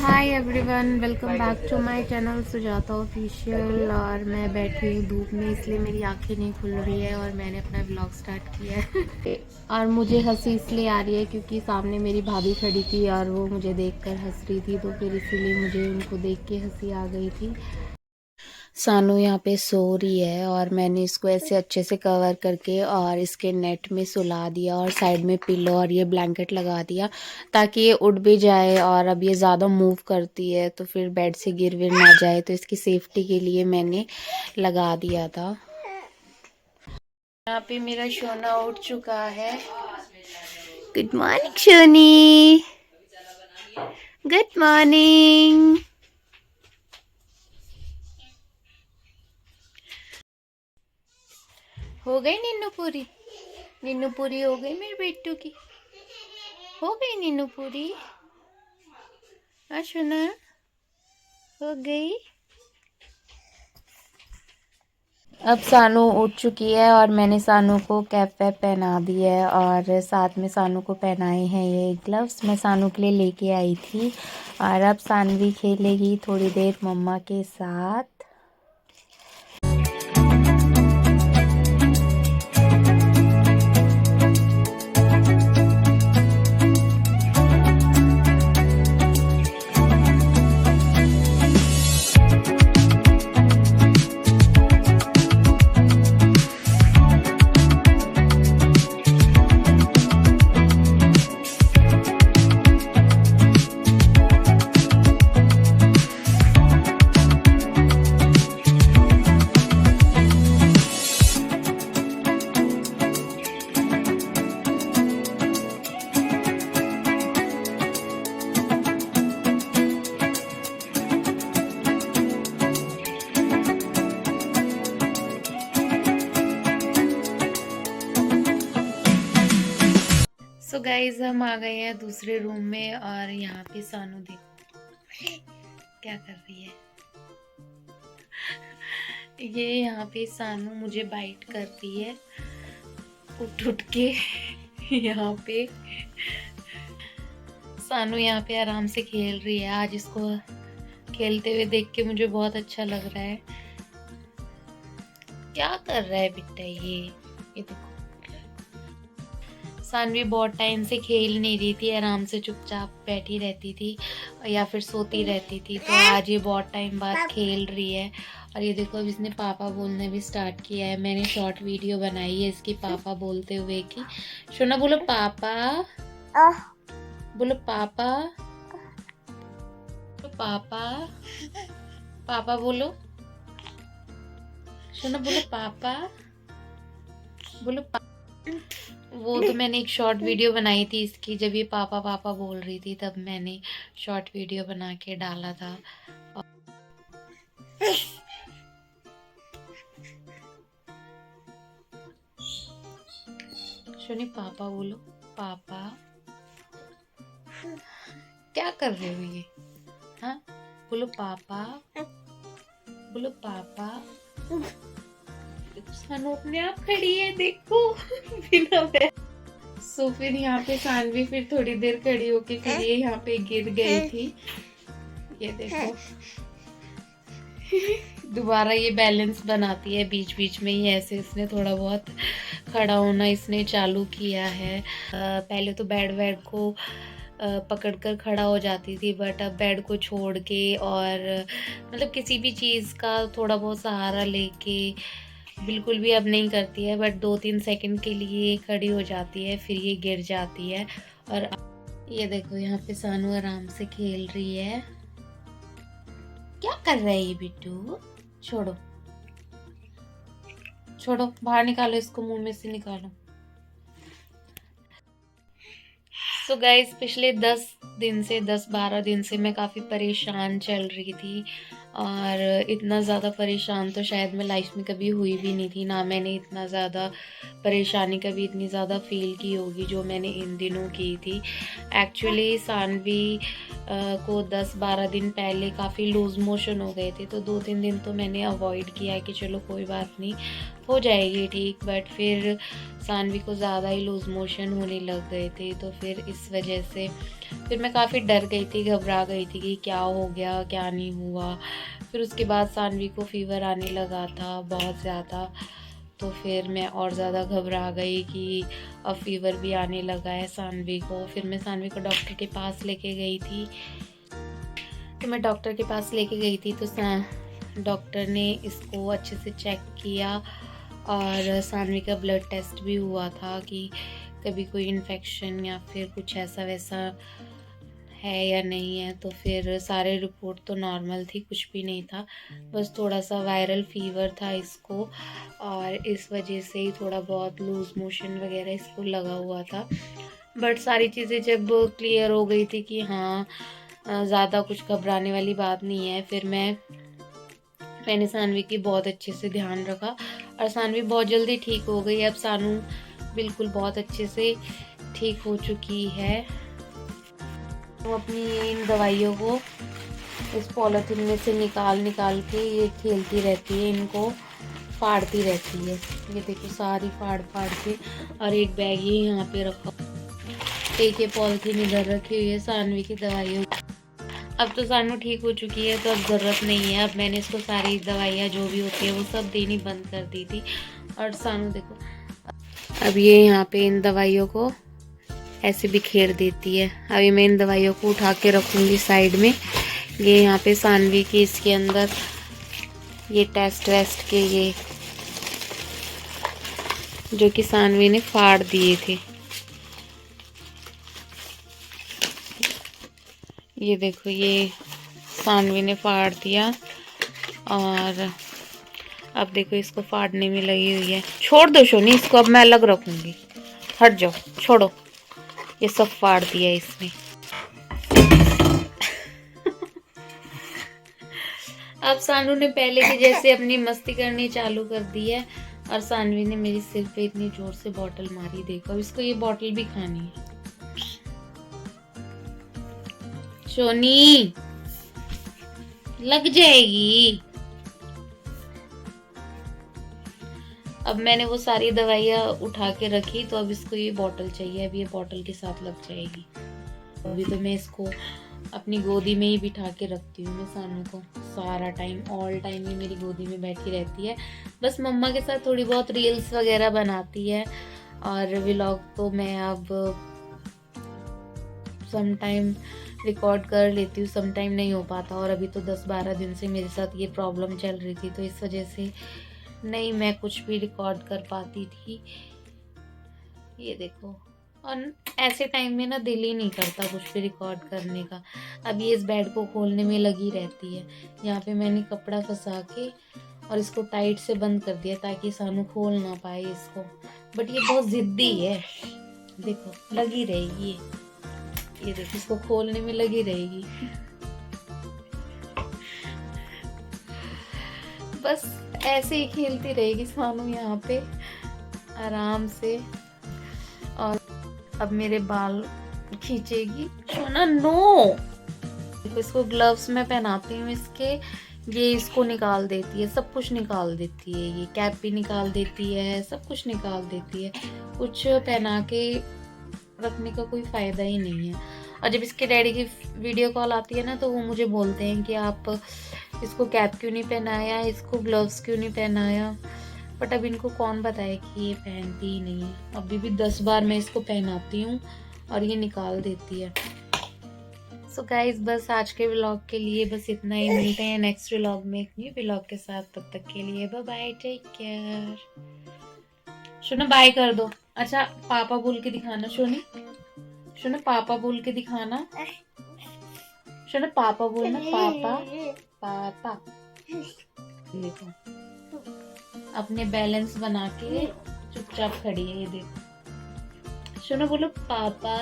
Hi everyone, welcome back to my channel Sujata official. और मैं बैठी हूँ धूप में, इसलिए मेरी आंखें नहीं खुल रही है और मैंने अपना व्लॉग स्टार्ट किया है। और मुझे हंसी इसलिए आ रही है क्योंकि सामने मेरी भाभी खड़ी थी और वो मुझे देखकर हंस रही थी, तो फिर इसीलिए मुझे उनको देख के हंसी आ गई थी। सानू यहाँ पे सो रही है और मैंने इसको ऐसे अच्छे से कवर करके और इसके नेट में सुला दिया और साइड में पिलो और ये ब्लैंकेट लगा दिया ताकि ये उड़ भी जाए। और अब ये ज़्यादा मूव करती है तो फिर बेड से गिर विर ना जाए, तो इसकी सेफ्टी के लिए मैंने लगा दिया था। यहाँ पे मेरा सोना उठ चुका है। Good morning Soni, good morning. हो गई नीनू पूरी? नीनू पूरी हो गई मेरे बेटू की? हो गई नीनू पूरी? सुना हो गई। अब सानू उठ चुकी है और मैंने सानू को कैप वैप पहना दी है और साथ में सानू को पहनाए हैं ये ग्लव्स। मैं सानू के लिए लेके आई थी और अब सानवी खेलेगी थोड़ी देर मम्मा के साथ। सो गाइज हम आ गए हैं दूसरे रूम में और यहाँ पे सानू देखो क्या कर रही है। ये यहाँ पे सानू मुझे बाइट करती है उठ उठ के। यहाँ पे सानू यहाँ पे आराम से खेल रही है। आज इसको खेलते हुए देख के मुझे बहुत अच्छा लग रहा है। क्या कर रहा है बेटा ये देखो। सानवी बहुत टाइम से खेल नहीं रही थी, आराम से चुपचाप बैठी रहती थी या फिर सोती रहती थी, तो आज ये बहुत टाइम बाद खेल रही है। और ये देखो अब इसने पापा बोलने भी स्टार्ट किया है। मैंने शॉर्ट वीडियो बनाई है इसकी पापा बोलते हुए कि शोना बोलो पापा, बोलो पापा, तो पापा, पापा बोलो शोना, बोलो पापा, बोलो पापा। वो तो मैंने एक शॉर्ट वीडियो बनाई थी इसकी, जब ये पापा पापा बोल रही थी तब मैंने शॉर्ट वीडियो बना के डाला था। शोनी पापा बोलो, पापा। क्या कर रहे हो ये? हाँ बोलो पापा, बोलो पापा। सानू अपने आप खड़ी है देखो बिना पैर। सो फिर यहाँ पे सानवी फिर थोड़ी देर खड़ी होके फिर ये यहाँ पे गिर गई थी। ये देखो दोबारा ये बैलेंस बनाती है बीच बीच में ही ऐसे। इसने थोड़ा बहुत खड़ा होना इसने चालू किया है। पहले तो बेड वेड को पकड़कर खड़ा हो जाती थी, बट अब बेड को छोड़ के और मतलब किसी भी चीज़ का थोड़ा बहुत सहारा लेके बिल्कुल भी अब नहीं करती है। बट 2-3 सेकंड के लिए खड़ी हो जाती है, फिर ये गिर जाती है। और ये देखो यहाँ पे सानू आराम से खेल रही है। क्या कर रहा है ये बिट्टू? छोड़ो छोड़ो, बाहर निकालो इसको, मुंह में से निकालो। सो गाइस पिछले 10-12 दिन से मैं काफ़ी परेशान चल रही थी और इतना ज़्यादा परेशान तो शायद मैं लाइफ में कभी हुई भी नहीं थी। ना मैंने इतना ज़्यादा परेशानी कभी इतनी ज़्यादा फील की होगी जो मैंने इन दिनों की थी। एक्चुअली सानवी को 10-12 दिन पहले काफ़ी लूज़ मोशन हो गए थे, तो 2-3 दिन तो मैंने अवॉइड किया कि चलो कोई बात नहीं हो जाएगी ठीक। बट फिर सानवी को ज़्यादा ही लूज़ मोशन होने लग गए थे, तो फिर इस वजह से फिर मैं काफ़ी डर गई थी, घबरा गई थी कि क्या हो गया क्या नहीं हुआ। फिर उसके बाद सानवी को फ़ीवर आने लगा था बहुत ज़्यादा, तो फिर मैं और ज़्यादा घबरा गई कि अब फ़ीवर भी आने लगा है सानवी को। फिर मैं सानवी को डॉक्टर के पास लेके गई थी। तो मैं डॉक्टर के पास लेके गई थी तो डॉक्टर ने इसको अच्छे से चेक किया और सानवी का ब्लड टेस्ट भी हुआ था कि कभी कोई इन्फेक्शन या फिर कुछ ऐसा वैसा है या नहीं है। तो फिर सारे रिपोर्ट तो नॉर्मल थी, कुछ भी नहीं था, बस थोड़ा सा वायरल फीवर था इसको और इस वजह से ही थोड़ा बहुत लूज मोशन वगैरह इसको लगा हुआ था। बट सारी चीज़ें जब क्लियर हो गई थी कि हाँ ज़्यादा कुछ घबराने वाली बात नहीं है, फिर मैंने सानवी की बहुत अच्छे से ध्यान रखा और सानवी बहुत जल्दी ठीक हो गई। अब सानू बिल्कुल बहुत अच्छे से ठीक हो चुकी है। वो अपनी इन दवाइयों को इस पॉलिथीन में से निकाल के ये खेलती रहती है, इनको फाड़ती रहती है। ये देखो सारी फाड़ के, और एक बैग ये यहाँ पे रखा, एक ये पॉलिथीन इधर रखी हुई है सानवी की दवाइयों। अब तो सानू ठीक हो चुकी है तो अब ज़रूरत नहीं है। अब मैंने इसको सारी दवाइयाँ जो भी होती है वो सब देनी बंद कर दी थी। और सानू देखो अब ये यहाँ पे इन दवाइयों को ऐसे बिखेर देती है। अभी मैं इन दवाइयों को उठा के रखूँगी साइड में। ये यहाँ पे सानवी की इसके अंदर ये टेस्ट वेस्ट के ये जो कि सानवी ने फाड़ दिए थे, ये देखो ये सानवी ने फाड़ दिया। और अब देखो इसको फाड़ने में लगी हुई है। छोड़ दो शोनी इसको, अब मैं अलग रखूँगी, हट जाओ, छोड़ो। ये सब फाड़ दिया इसने। अब सानू ने पहले की जैसे अपनी मस्ती करनी चालू कर दी है और सानवी ने मेरी सिर पे इतनी जोर से बॉटल मारी, देखो अब इसको ये बॉटल भी खानी है। सोनी लग जाएगी। अब मैंने वो सारी दवाइयाँ उठा के रखी तो अब इसको ये बॉटल चाहिए, अब ये बॉटल के साथ लग जाएगी। अभी तो मैं इसको अपनी गोदी में ही बिठा के रखती हूँ मैं सानू को सारा टाइम, ऑल टाइम ये मेरी गोदी में बैठी रहती है। बस मम्मा के साथ थोड़ी बहुत रील्स वगैरह बनाती है और व्लॉग तो मैं अब सम टाइम रिकॉर्ड कर लेती हूँ, सम टाइम नहीं हो पाता। और अभी तो 10-12 दिन से मेरे साथ ये प्रॉब्लम चल रही थी तो इस वजह से नहीं मैं कुछ भी रिकॉर्ड कर पाती थी। ये देखो, और ऐसे टाइम में ना दिल ही नहीं करता कुछ भी रिकॉर्ड करने का। अब ये इस बेड को खोलने में लगी रहती है। यहाँ पे मैंने कपड़ा फंसा के और इसको टाइट से बंद कर दिया ताकि सानू खोल ना पाए इसको। बट ये बहुत जिद्दी है, देखो लगी रहेगी ये देखो इसको खोलने में लगी रहेगी। बस ऐसे ही खेलती रहेगी सानू यहाँ पे आराम से। और अब मेरे बाल खींचेगी सोना, नो। इसको ग्लव्स में पहनाती हूँ इसके, ये इसको निकाल देती है, सब कुछ निकाल देती है, ये कैप भी निकाल देती है, सब कुछ निकाल देती है। कुछ पहना के रखने का कोई फ़ायदा ही नहीं है। और जब इसके डैडी की वीडियो कॉल आती है ना तो वो मुझे बोलते हैं कि आप इसको कैप क्यों नहीं पहनाया, इसको ग्लव्स क्यों नहीं पहनाया। बट अब इनको कौन बताए कि ये पहनती ही नहीं है। अभी भी 10 बार मैं इसको पहनाती हूँ और ये निकाल देती है। सो गाइज बस आज के व्लॉग के लिए बस इतना ही। मिलते हैं नेक्स्ट व्लॉग में एक न्यू व्लॉग के साथ, तब तक के लिए बाय बाय, टेक केयर। सुनो बाय कर दो। अच्छा पापा बोल के दिखाना सोनी, सुनो पापा बोल के दिखाना, सुनो पापा बोलना, पापा पापा। देखो अपने बैलेंस बना के चुपचाप खड़ी है, ये देखो। सुनो बोलो पापा।